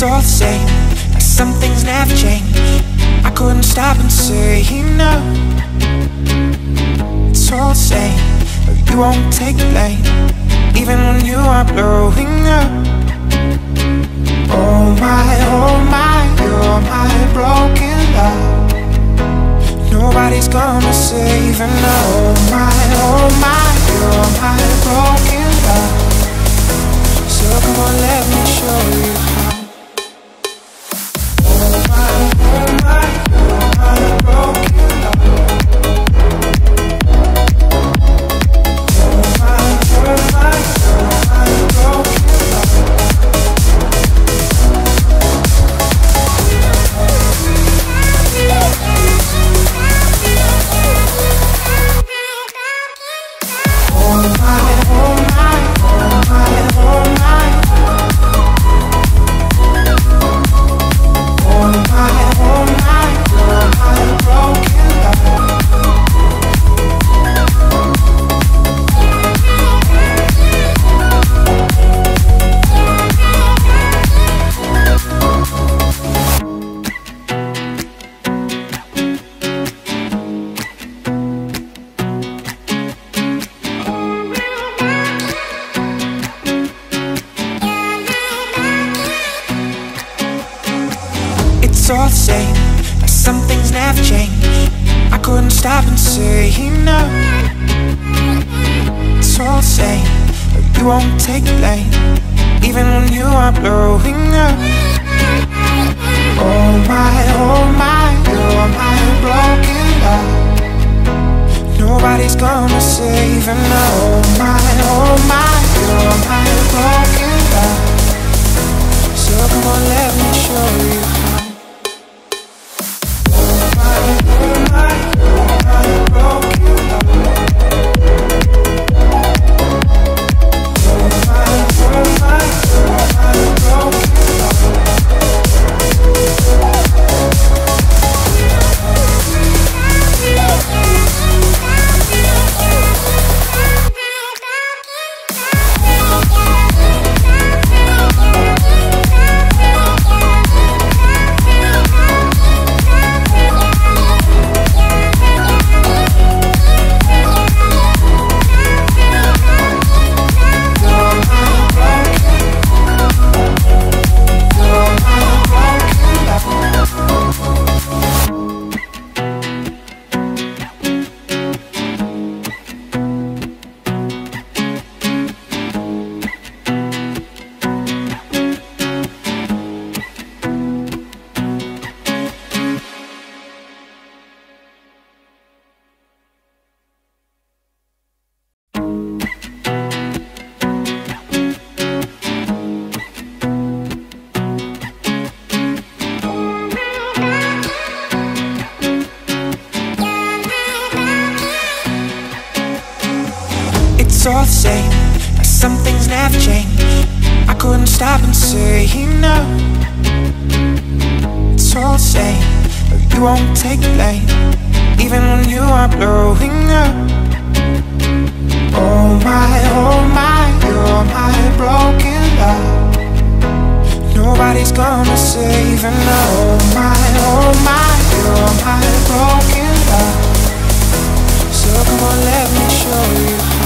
It's all the same, like some things never change. I couldn't stop and say no. It's all the same, but you won't take the blame, even when you are blowing up. Oh my, you're my broken love. Nobody's gonna save her now. Oh my, you're my broken love. So come on, let me show you how. Oh my, you're my broken love. Oh my, you're my broken love. It's all the same, like some things never change. I couldn't stop and say no. It's all the same, but you won't take the blame, even when you are blowing up. Oh my, you're my broken love. Nobody's gonna save her now. Oh my, you're my broken love. So come on, let me show you how. It's all the same, like some things never change. I couldn't stop and say no. It's all the same, but you won't take the blame, even when you are blowing up. Oh my, you're my broken love. Nobody's gonna save her now. Oh my, you're my broken love. So come on, let me show you how.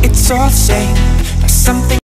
It's all the same, like something